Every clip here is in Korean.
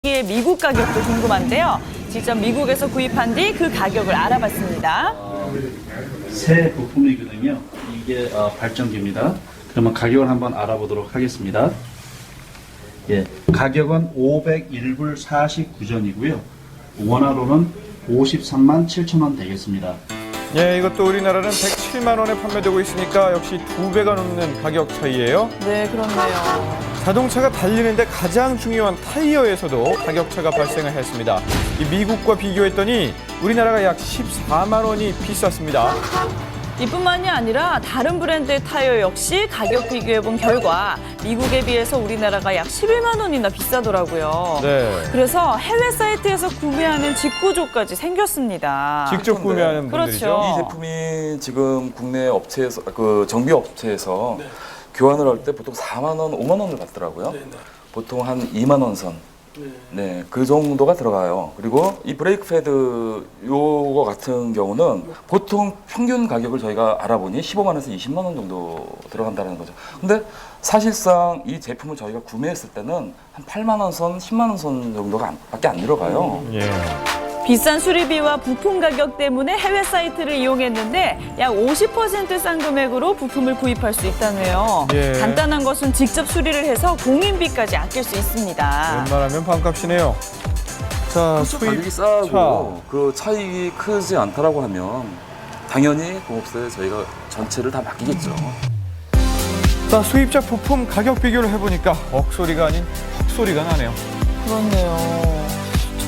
의 미국 가격도 궁금한데요. 직접 미국에서 구입한 뒤 그 가격을 알아봤습니다. 새 부품이거든요. 이게 발전기입니다. 그러면 가격을 한번 알아보도록 하겠습니다. 예, 가격은 501불 49전이고요. 원화로는 53만 7천 원 되겠습니다. 예, 이것도 우리나라는 107만 원에 판매되고 있으니까 역시 2배가 넘는 가격 차이예요. 네, 그렇네요. 자동차가 달리는데 가장 중요한 타이어에서도 가격차가 발생을 했습니다. 이 미국과 비교했더니 우리나라가 약 14만 원이 비쌌습니다. 이뿐만이 아니라 다른 브랜드의 타이어 역시 가격 비교해본 결과 미국에 비해서 우리나라가 약 11만 원이나 비싸더라고요. 네. 그래서 해외 사이트에서 구매하는 직구조까지 생겼습니다. 직접 구매하는 분들이죠. 그렇죠. 이 제품이 지금 국내 업체에서 정비 업체에서 교환을 할 때 보통 4만 원, 5만 원을 받더라고요. 보통 한 2만 원 선. 네, 그 정도가 들어가요. 그리고 이 브레이크 패드 요거 같은 경우는 보통 평균 가격을 저희가 알아보니 15만 원에서 20만 원 정도 들어간다는 거죠. 근데 사실상 이 제품을 저희가 구매했을 때는 한 8만 원 선, 10만 원 선 정도가 밖에 안 들어가요. 예. 비싼 수리비와 부품 가격 때문에 해외 사이트를 이용했는데 약 50% 싼 금액으로 부품을 구입할 수 있다네요. 예. 간단한 것은 직접 수리를 해서 공인비까지 아낄 수 있습니다. 웬만하면 반값이네요. 자, 가격이 싸고 그 차익이 크지 않다라고 하면 당연히 공업사에 저희가 전체를 다 맡기겠죠. 자, 수입자 부품 가격 비교를 해보니까 억소리가 아닌 헉소리가 나네요. 그렇네요.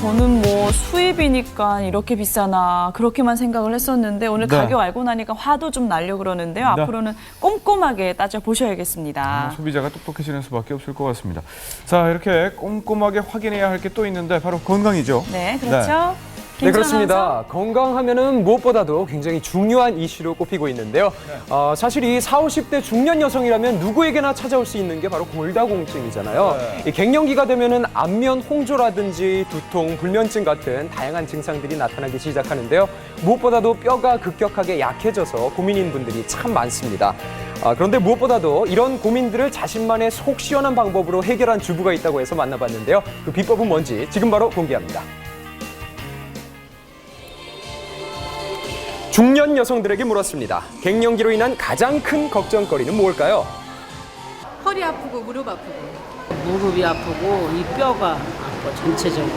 저는 뭐 수입이니까 이렇게 비싸나 그렇게만 생각을 했었는데 오늘 네. 가격 알고 나니까 화도 좀 나려고 그러는데요. 네. 앞으로는 꼼꼼하게 따져보셔야겠습니다. 소비자가 똑똑해지는 수밖에 없을 것 같습니다. 자, 이렇게 꼼꼼하게 확인해야 할 게 또 있는데 바로 건강이죠. 네, 그렇죠. 네, 그렇습니다. 건강하면은 무엇보다도 굉장히 중요한 이슈로 꼽히고 있는데요. 사실 이 40, 50대 중년 여성이라면 누구에게나 찾아올 수 있는 게 바로 골다공증이잖아요. 이 갱년기가 되면은 안면 홍조라든지 두통, 불면증 같은 다양한 증상들이 나타나기 시작하는데요. 무엇보다도 뼈가 급격하게 약해져서 고민인 분들이 참 많습니다. 그런데 무엇보다도 이런 고민들을 자신만의 속 시원한 방법으로 해결한 주부가 있다고 해서 만나봤는데요. 그 비법은 뭔지 지금 바로 공개합니다. 중년 여성들에게 물었습니다. 갱년기로 인한 가장 큰 걱정거리는 무엇일까요? 허리 아프고 무릎 아프고. 무릎이 아프고 이 뼈가 아파 전체적으로.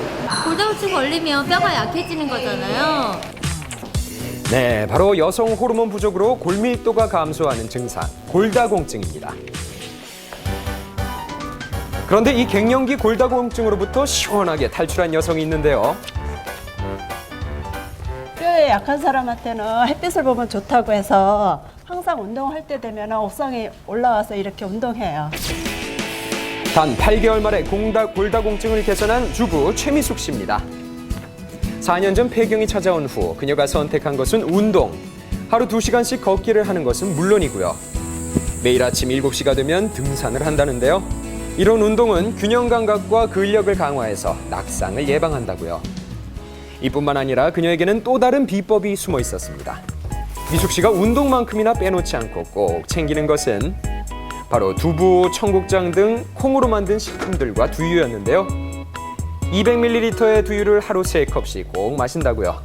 골다공증 걸리면 뼈가 약해지는 거잖아요. 네, 바로 여성 호르몬 부족으로 골밀도가 감소하는 증상, 골다공증입니다. 그런데 이 갱년기 골다공증으로부터 시원하게 탈출한 여성이 있는데요. 뼈에 약한 사람한테는 햇빛을 보면 좋다고 해서 항상 운동할 때 되면 옥상에 올라와서 이렇게 운동해요. 단 8개월 만에 골다공증을 개선한 주부 최미숙 씨입니다. 4년 전 폐경이 찾아온 후 그녀가 선택한 것은 운동. 하루 2시간씩 걷기를 하는 것은 물론이고요. 매일 아침 7시가 되면 등산을 한다는데요. 이런 운동은 균형 감각과 근력을 강화해서 낙상을 예방한다고요. 이뿐만 아니라 그녀에게는 또 다른 비법이 숨어 있었습니다. 미숙 씨가 운동만큼이나 빼놓지 않고 꼭 챙기는 것은 바로 두부, 청국장 등 콩으로 만든 식품들과 두유였는데요. 200ml의 두유를 하루 3컵씩 꼭 마신다고요.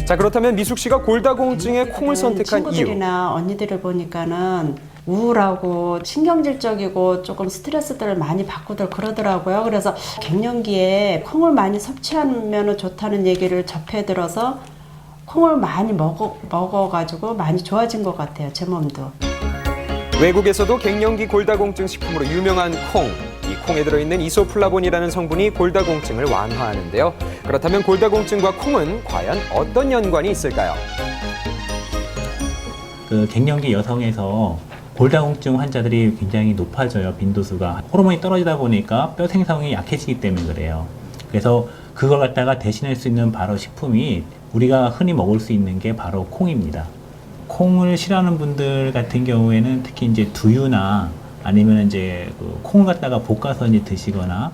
자, 그렇다면 미숙 씨가 골다공증에 콩을 선택한 이유. 친구들이나 언니들을 보니까는 우울하고 신경질적이고 조금 스트레스들을 많이 받고들 그러더라고요. 그래서 갱년기에 콩을 많이 섭취하면 좋다는 얘기를 접해 들어서 콩을 많이 먹어가지고 많이 좋아진 것 같아요, 제 몸도. 외국에서도 갱년기 골다공증 식품으로 유명한 콩. 이 콩에 들어있는 이소플라본이라는 성분이 골다공증을 완화하는데요. 그렇다면 골다공증과 콩은 과연 어떤 연관이 있을까요? 그 갱년기 여성에서 골다공증 환자들이 굉장히 높아져요. 빈도수가. 호르몬이 떨어지다 보니까 뼈 생성이 약해지기 때문에 그래요. 그래서 그걸 갖다가 대신할 수 있는 바로 식품이 우리가 흔히 먹을 수 있는 게 바로 콩입니다. 콩을 싫어하는 분들 같은 경우에는 특히 이제 두유나 아니면 이제 그 콩을 갖다가 볶아서 이제 드시거나.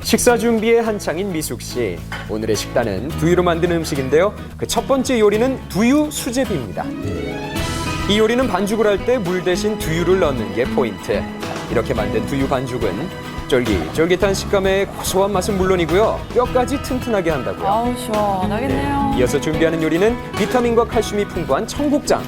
식사 준비에 한창인 미숙 씨. 오늘의 식단은 두유로 만든 음식인데요. 그 첫 번째 요리는 두유 수제비입니다. 이 요리는 반죽을 할 때 물 대신 두유를 넣는 게 포인트. 이렇게 만든 두유 반죽은 쫄깃쫄깃한 식감에 고소한 맛은 물론이고요. 뼈까지 튼튼하게 한다고요. 아우, 시원하겠네요. 이어서 준비하는 요리는 비타민과 칼슘이 풍부한 청국장.